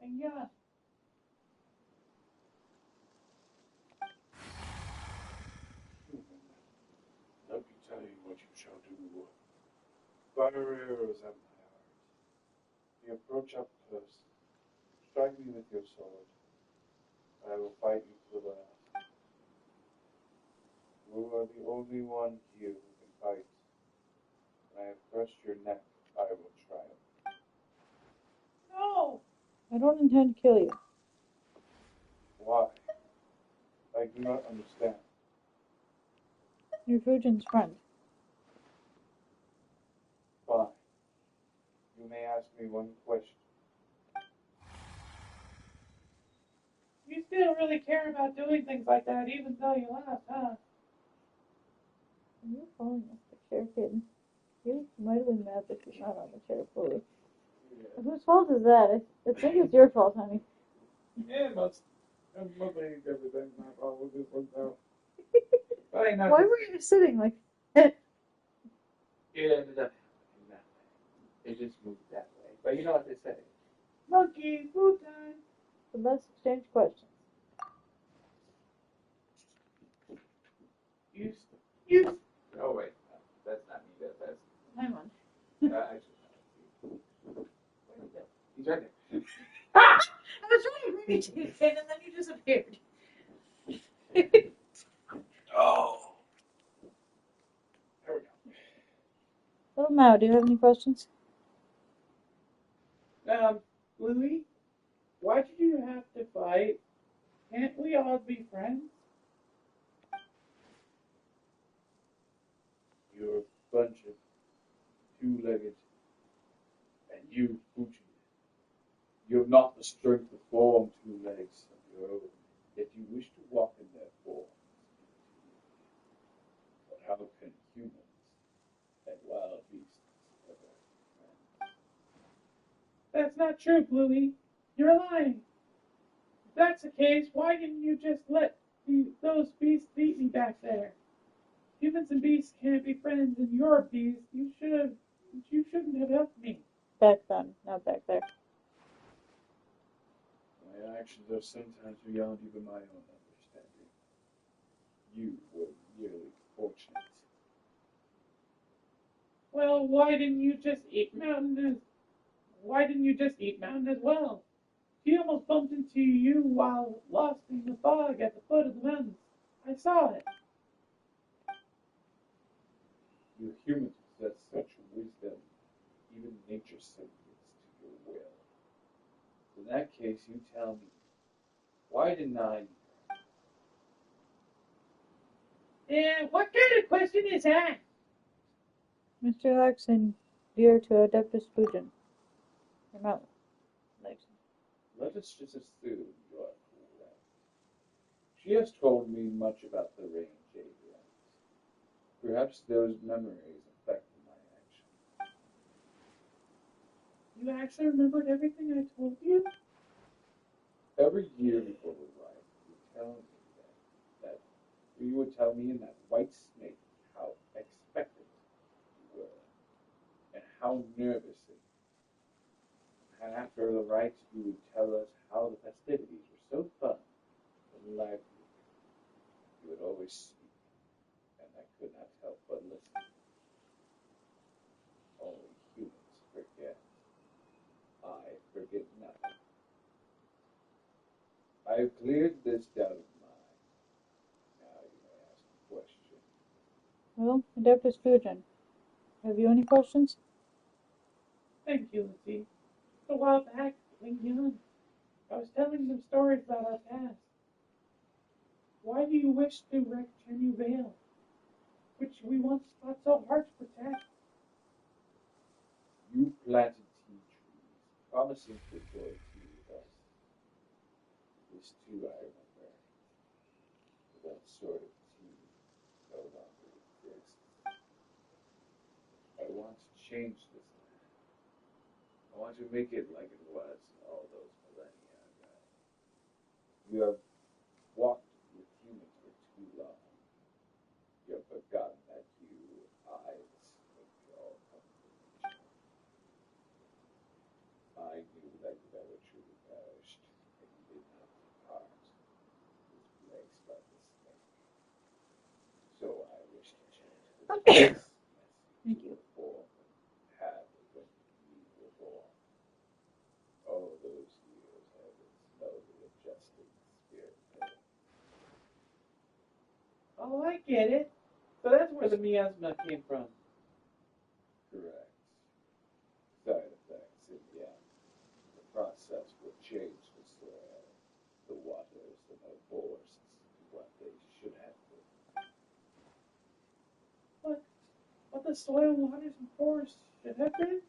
And yeah. Let me tell you what you shall do. Fire arrows at my heart. You approach up close. Strike me with your sword. I will fight you to the last. You are the only one here who can fight. When I have crushed your neck, I will triumph. No. I don't intend to kill you. Why? I do not understand. You're Fujin's friend. Fine. You may ask me one question. You still really care about doing things like that, even though you left, huh? You're falling off the chair, kid. You might have been mad that she's not on the chair fully. Yeah. Whose fault is that? I think it's your fault, honey. Yeah, most everything. My fault with this one, though. Why were you sitting like It ended up happening that way. It just moved that way. But you know what they say. Monkey, food time. So let's exchange questions. You. Oh, wait. No, that's not me. That's. Hang on. Actually, no. Where did he go? He's right there. I was trying to bring it to you, Kate, and then you disappeared. Oh. There we go. Little Mao, do you have any questions? Louie, why did you have to fight? Can't we all be friends? You're a bunch of two-legged, and you, Fuji. You have not the strength to form two legs of your own, yet you wish to walk in their form. But how can humans and wild beasts ever be friends? That's not true, Bluey. You're lying. If that's the case, why didn't you just let those beasts beat me back there? Humans and beasts can't be friends, and you're a beast. You shouldn't have helped me. Back then, not back there. My actions are sometimes beyond even my own understanding. You were merely fortunate. Well, why didn't you just eat Mountain as well? He almost bumped into you while lost in the fog at the foot of the mountains. I saw it. You humans possess such wisdom, even nature submits to your will. In that case, you tell me, why didn't I? Yeah, what kind of question is that? Mr. Laxon, dear to Adeptus Fujin. Or not Laxon. Let us just assume you are correct. She has told me much about the range aliens. Perhaps those memories affected my action. You actually remembered everything I told you? Every year before the ride, you would tell me in that white snake how expectant you were and how nervous. And after the rites, you would tell us how the festivities were so fun and lively. You would always speak, and I could not help but listen. Only humans forget. I forget nothing. I have cleared this doubt of mine. Now you may ask a question. Well, Adeptus Fujin, have you any questions? Thank you, Lucy. A while back, when young, I was telling them stories about our past. Why do you wish to wreck Chenyu Vale, which we once fought so hard to protect? You planted tea trees, promising to enjoy tea with us. This too I remember. But that sort of tea no longer exists. I want to change this land. I want to make it like it was all those millennia ago. You have walked with humans for too long. You have forgotten that eyes, make all come from nature. I knew that you never truly married. Thank you. Form and had when we were born. All those years have been slowly adjusting spirit pain. Oh, I get it. So that's where the miasma came from. Correct. Side effects in the end. The process will change the soil, the waters, and the forests to what they should have been. What the soil, waters, and forests should have been?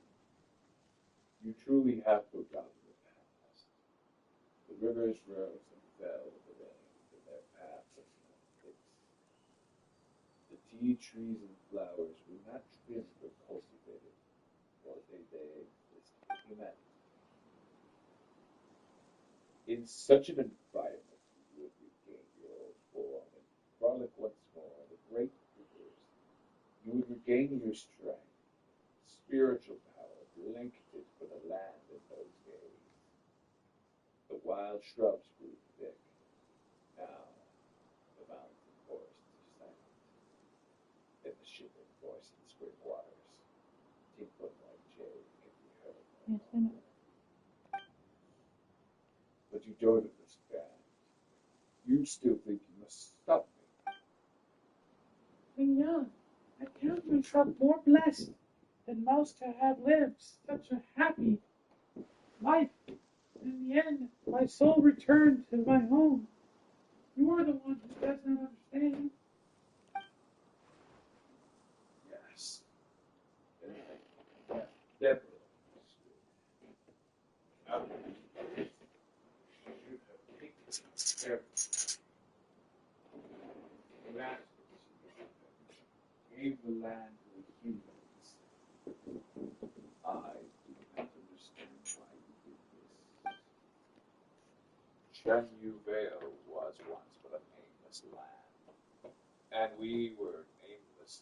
You truly have forgotten the past. The rivers rose and fell with the rains, and their paths are now fixed. The tea trees and flowers were not trimmed or cultivated, nor did they exist for humanity. In such an environment, you would regain your old form and frolic once more in the great rivers. You would regain your strength, spiritual power, blanketed for the land in those days. The wild shrubs grew thick. Now, the mountains and forests are silent, and the shivering voice of the spring waters, tinkling like jade, can be heard no Yes, I know. longer. But you don't understand. You still think you must stop me. When young, I count myself more blessed than most to have lived such a happy life. In the end, my soul returned to my home. You are the one who does not understand. Yes. Definitely. Gave the land to the humans. I do not understand why you did this. HoYoverse was once but a nameless land, and we were nameless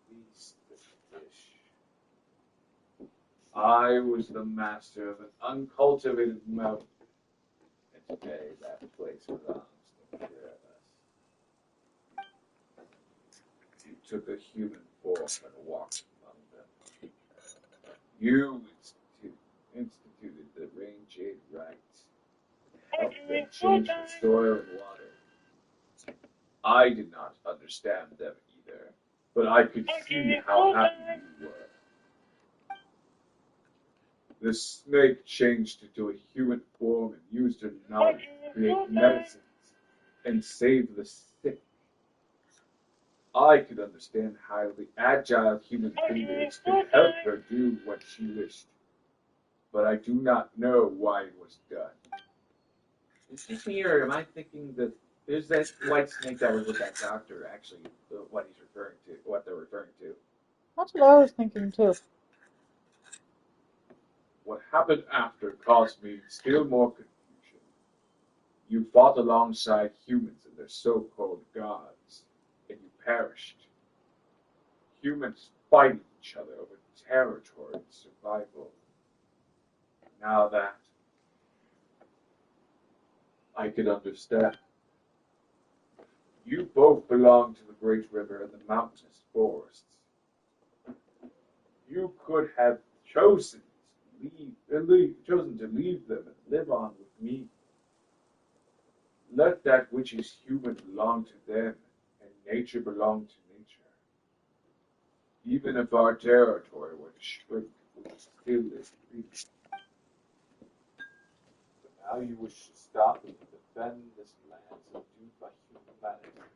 beasts and fish. I was the master of an uncultivated mountain, and today that place belongs to the pair of us. You took a human form and walked among them. You instituted the rain jade rites, helped them change the soil and water. I did not understand them either, but I could see how happy you were. The snake changed into a human form and used her knowledge to create medicines and save the sick. I could understand how the agile human fingers could help her do what she wished, but I do not know why it was done. Is this me, or am I thinking that there's that white snake that was with that doctor? Actually, what he's referring to, what they're referring to. That's what I was thinking too. What happened after caused me still more confusion. You fought alongside humans and their so-called gods, and you perished. Humans fighting each other over territory and survival. Now that I could understand. You both belong to the great river and the mountainous forests. You could have chosen to leave them and live on with me. Let that which is human belong to them, and nature belong to nature. Even if our territory were to shrink, we would still live freely. But now you wish to stop me and defend this land subdued by humanity.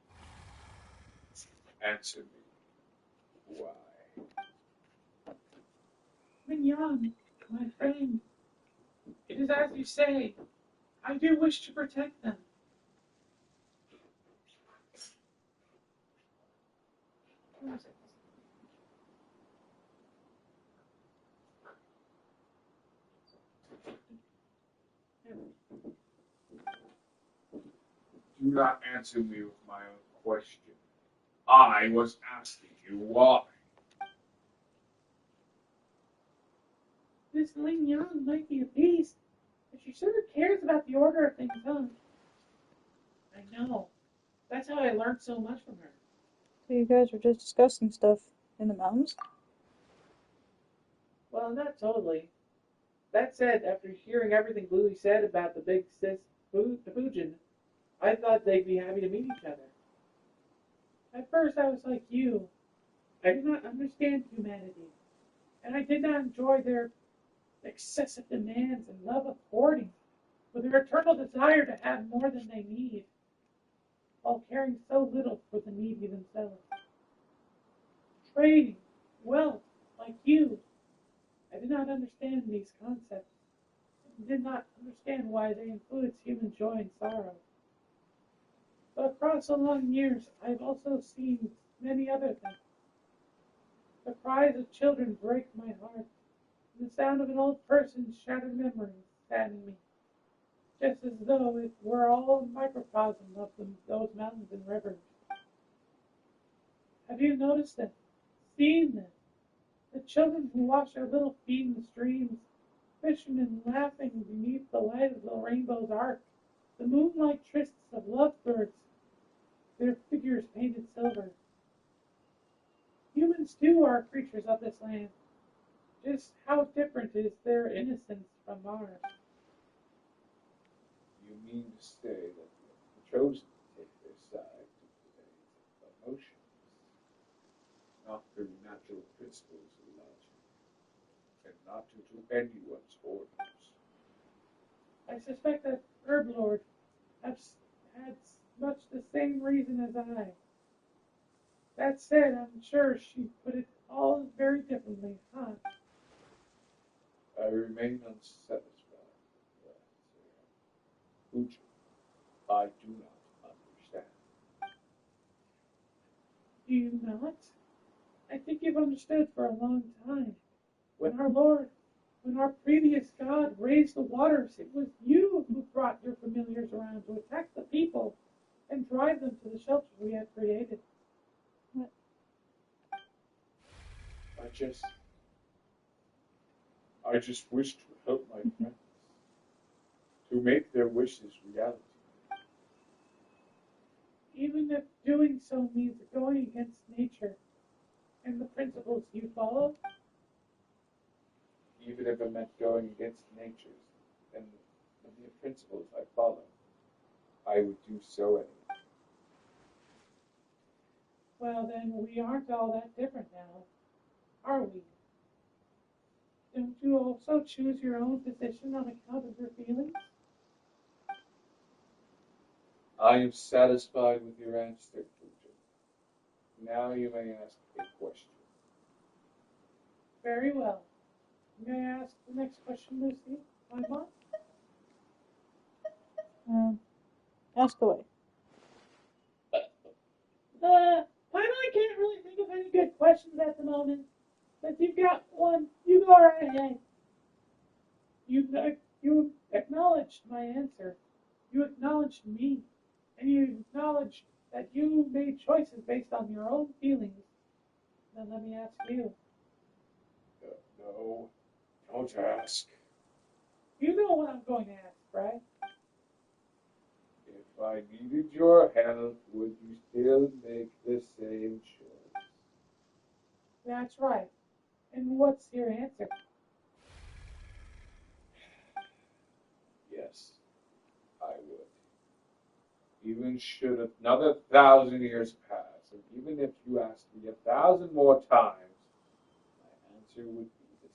Answer me. Why? When young, my friend, it is as you say. I do wish to protect them. Do not answer me with my own question. I was asking you why. This Ling Yang might be a beast, but she sort of cares about the order of things, huh? I know. That's how I learned so much from her. So you guys were just discussing stuff in the mountains? Well, not totally. That said, after hearing everything Bluey said about the big sis Fujin, I thought they'd be happy to meet each other. At first, I was like you. I did not understand humanity, and I did not enjoy their excessive demands and love of hoarding, with their eternal desire to have more than they need, while caring so little for the needy themselves. Trading, wealth, like you. I did not understand these concepts, and did not understand why they influence human joy and sorrow. But across the long years, I've also seen many other things. The cries of children break my heart, and the sound of an old person's shattered memories sadden me, just as though it were all a microcosm of those mountains and rivers. Have you noticed them? Seen them? The children who wash their little feet in the streams, fishermen laughing beneath the light of the rainbow's arc, the moonlight trysts of lovebirds, their figures painted silver. Humans too are creatures of this land. Just how different is their innocence from ours? You mean to say that you have chosen to take their side to today's emotions, not through natural principles of logic, and not due to anyone's orders? I suspect that Herb Lord has had much the same reason as I. That said, I'm sure she put it all very differently, huh? I remain unsatisfied with that, Fuji. I do not understand. Do you not? I think you've understood for a long time. When our previous god raised the waters, it was you who brought your familiars around to attack the people and drive them to the shelters we had created. I just wish to help my friends, to make their wishes reality. Even if doing so means going against nature and the principles you follow. Even if it meant going against nature's and the principles I follow, I would do so anyway. Well, then we aren't all that different now, are we? Don't you also choose your own position on account of your feelings? I am satisfied with your answer, Fuji. Now you may ask a question. Very well. May I ask the next question, Lucy? Paimon? Ask away. Paimon can't really think of any good questions at the moment. But if you've got one, you go right ahead. You acknowledged my answer. You acknowledged me. And you acknowledged that you made choices based on your own feelings. Then let me ask you. No, don't ask. You know what I'm going to ask, right? If I needed your help, would you still make the same choice? That's right. And what's your answer? Yes, I would. Even should another 1,000 years pass, and even if you asked me 1,000 more times, my answer would be the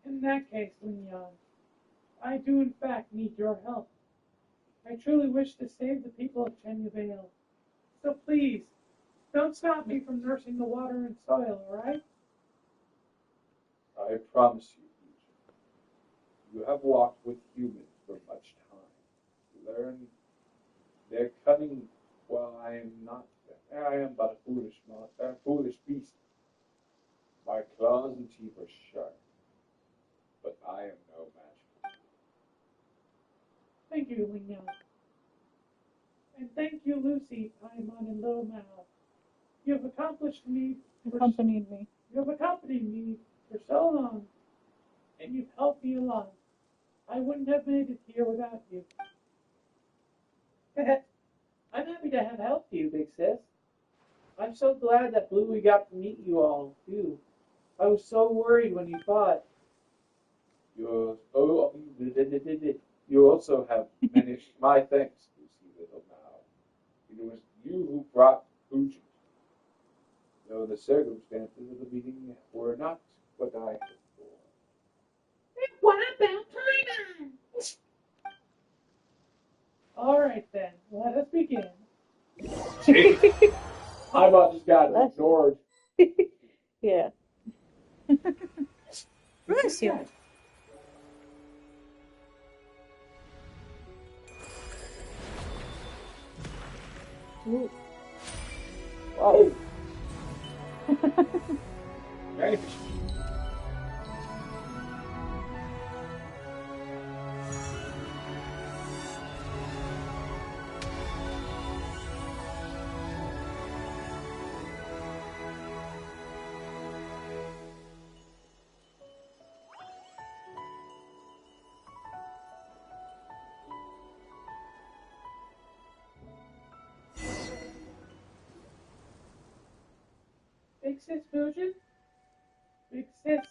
same. In that case, Leon, I do in fact need your help. I truly wish to save the people of Chenyavale. So please, don't stop me from nursing the water and soil, alright? I promise you, Fuji. You have walked with humans for much time. Learn their cunning, while I am not. I am but a foolish beast. My claws and teeth are sharp, but I am no match for you. Thank you, Leon. And thank you, Lucy, Paimon, and Little Mal. You have accompanied me for so long, and you've helped me a lot. I wouldn't have made it here without you. I'm happy to have helped you, big sis. I'm so glad that Bluey got to meet you all, too. I was so worried when you fought. You also have managed my thanks, Lucy Little now. It was you who brought Fugit, though the circumstances of the meeting were not what I hoped for. What about Paimon? All right, then. Let us begin. Paimon just got ignored. Yeah. Bless you. Ooh. Wow. Magnificent. Big sis Fusion? Big sis.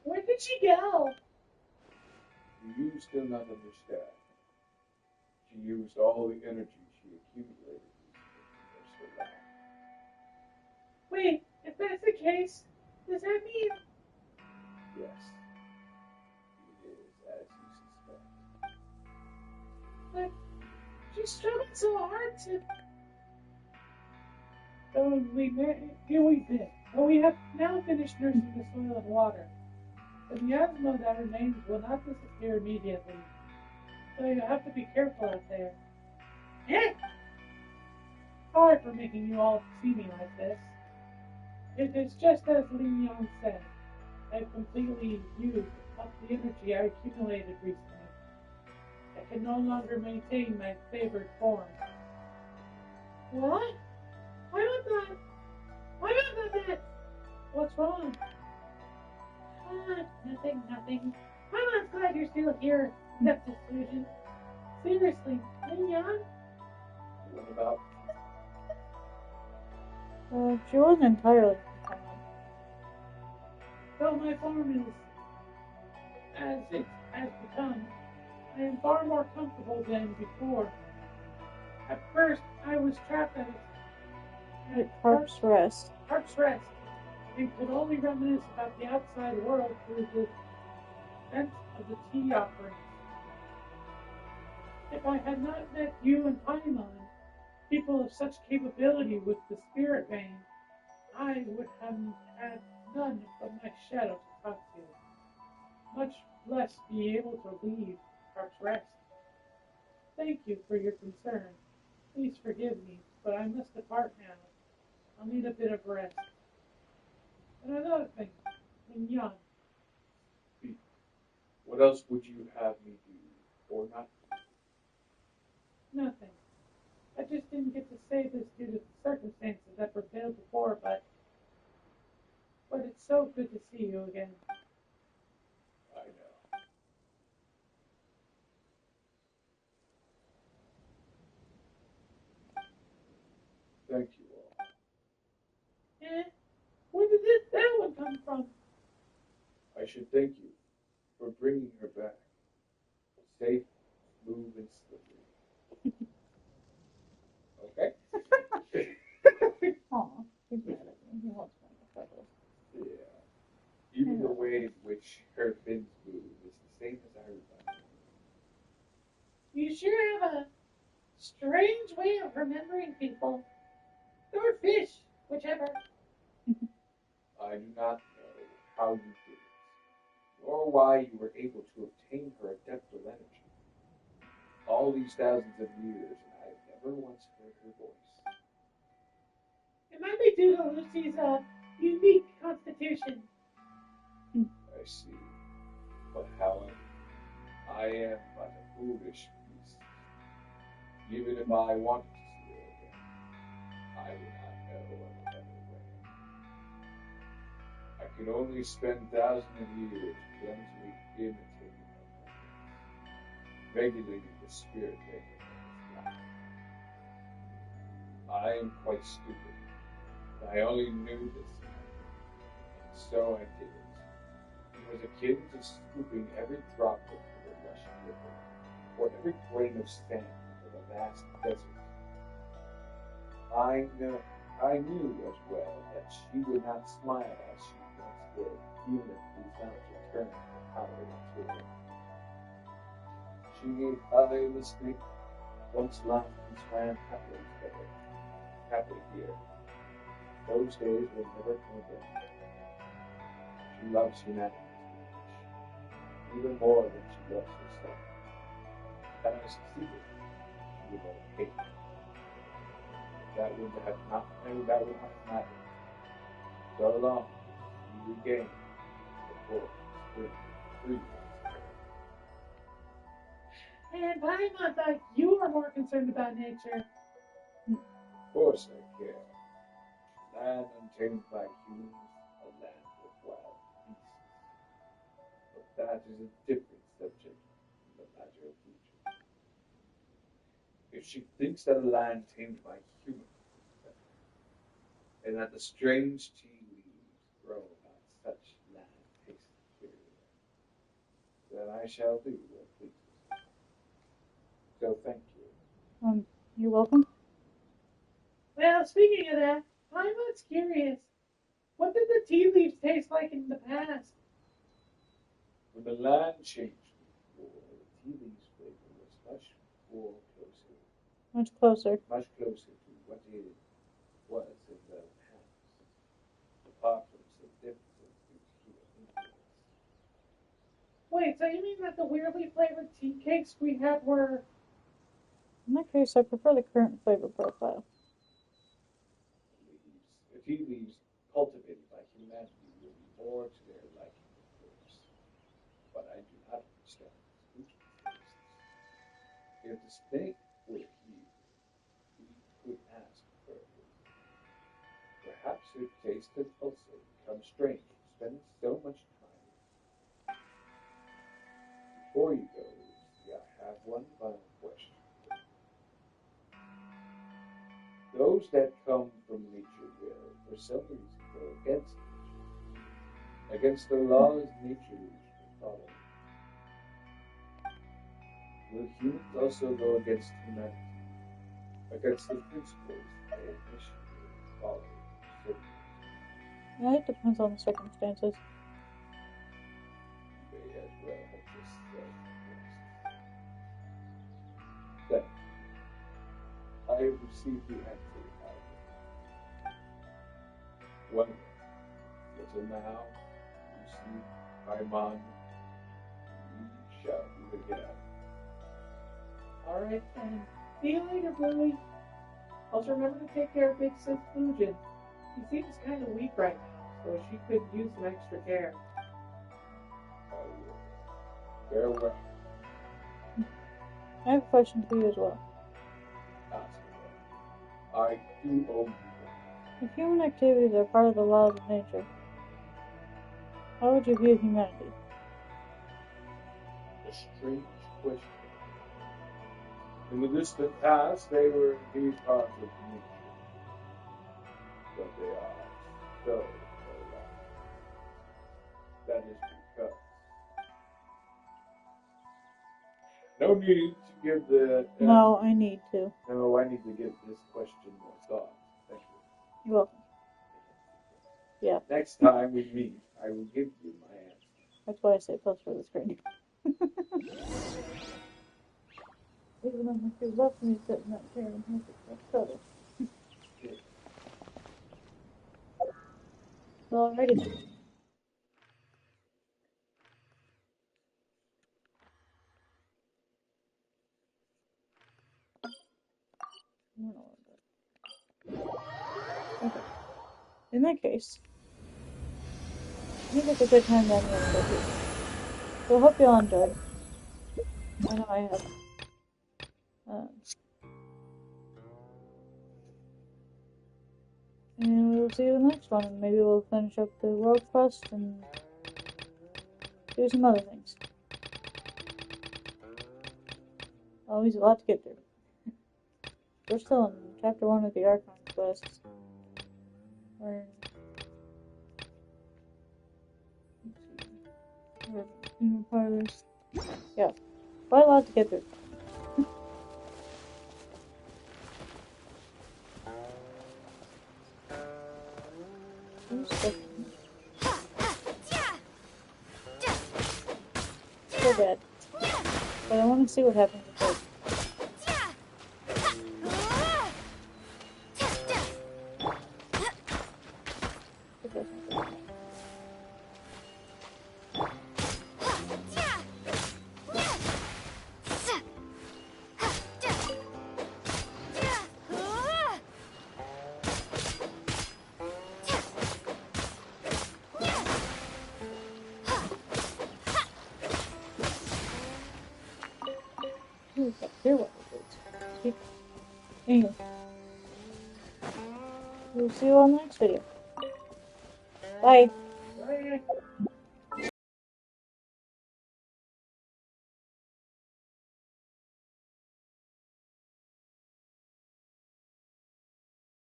Where did she go? You still not understand. She used all the energy she accumulated for so long. Wait, if that's the case, does that mean... Yes, it is as you suspect. But she struggled so hard to... Though we have now finished nursing the soil and water, the miasma that remains will not disappear immediately. So you have to be careful out there. Sorry for making you all see me like this. It is just as Lin Yang said. I've completely used up the energy I accumulated recently. I can no longer maintain my favored form. What? Why not that? Why not that? What's wrong? Nothing. I'm glad you're still here, Neptune Fusion. Seriously, Lin Yang? What about? She wasn't entirely calm. Though my form is as it has become, I am far more comfortable than before. At first, I was trapped at Harp's Rest. and could only reminisce about the outside world through the vent of the tea offerings. If I had not met you and Paimon, people of such capability with the spirit vein, I would have had none but my shadow to talk to, much less be able to leave Harp's Rest. Thank you for your concern. Please forgive me, but I must depart now. I'll need a bit of rest. And another thing, Mignon. What else would you have me do or not do? Nothing. I just didn't get to say this due to the circumstances that prevailed before, but it's so good to see you again. I know. Thank you all. Where did that one come from? I should thank you for bringing her back. Safe, smooth, and slippery. Okay? Aw, he's mad at me. He wants my photos. Yeah. Even the way in which her fins move is the same as I remember. You sure have a strange way of remembering people. Or fish, whichever. I do not know how you did it, nor why you were able to obtain her adeptal energy. All these thousands of years, and I have never once heard her voice. It might be due to Lucy's unique constitution. I see. But however, I am but a foolish beast. Even if I wanted to see her again, I would not know of a better way. I can only spend thousands of years clumsily imitating her movements, regulating the spirit vein of her life. I am quite stupid. I only knew this, and so I did it. It was akin to scooping every drop of the Russian river, or every grain of sand of a vast desert. I knew as well that she would not smile as she once did, even if we found to turn her power into her. She made I the snake once laughed and swam happily together, happily here. Those days will never come again. She loves humanity too much, even more than she loves herself. Had I succeeded, she would have hated me. That would not have mattered. So long, we regained the full spirit of freedom. And Paimon thought you were more concerned about nature. Of course I care. Land untamed by humans, a land with wild beasts. But that is a different subject from the matter of nature. If she thinks that a land tamed by humans is better, and that the strange tea leaves grown on such land taste superior, then I shall do what pleases her. So thank you. You're welcome. Well, speaking of that, Paimon's curious. What did the tea leaves taste like in the past? When the land changed before, the tea leaves flavor was much closer to what it was in the past, apart from some differences due to human influence. Wait, so you mean that the weirdly flavored tea cakes we had were... In that case, I prefer the current flavor profile. The tea leaves cultivated by humanity will be more to their liking, of course, but I do not understand its tastes. If the snake were here, we could ask her. Perhaps her taste has also become strange from spending so much time with you. Before you go, Lucy, I have one final question. Those that come from nature will, for some reason, go against nature, against the laws nature usually follows. Will humans also go against humanity, against the principles they initially followed? Yeah, it depends on the circumstances. You may as well have just said yes. Thank you. I have received the answer out of it. Well, until now, Lucy, Paimon, we shall meet again. Alright then. See you later, Bluey. Also remember to take care of Big Sis Fujin. He seems kind of weak right now, so she could use some extra care. Farewell. I have a question for you as well. Ask her. I do owe you one. If human activities are part of the laws of nature, how would you view humanity? A strange question. In the distant past, they were indeed part of nature, but they are so alive. That is because no need to give the No, I need to. No, I need to give this question more thought. Thank you. You're welcome. Yeah. Next time we meet, I will give you my answer. That's why I say post for the screen. Even though my kid loves me to sit in that chair and make it subtle. Well, alrighty then. I don't know what I'm doing. Okay. In that case, I think it's a good time to end the episode here. So I hope you all enjoyed. I know I have. And we'll see you in the next one, and maybe we'll finish up the world quest and do some other things. Always a lot to get through. We're still in chapter 1 of the Archon quest. Or, HoYoverse. Yeah, quite a lot to get through. So bad. But I want to see what happens with it. Ooh, got clear water goods. Anyway, we'll see you all in the next video. Bye. Bye.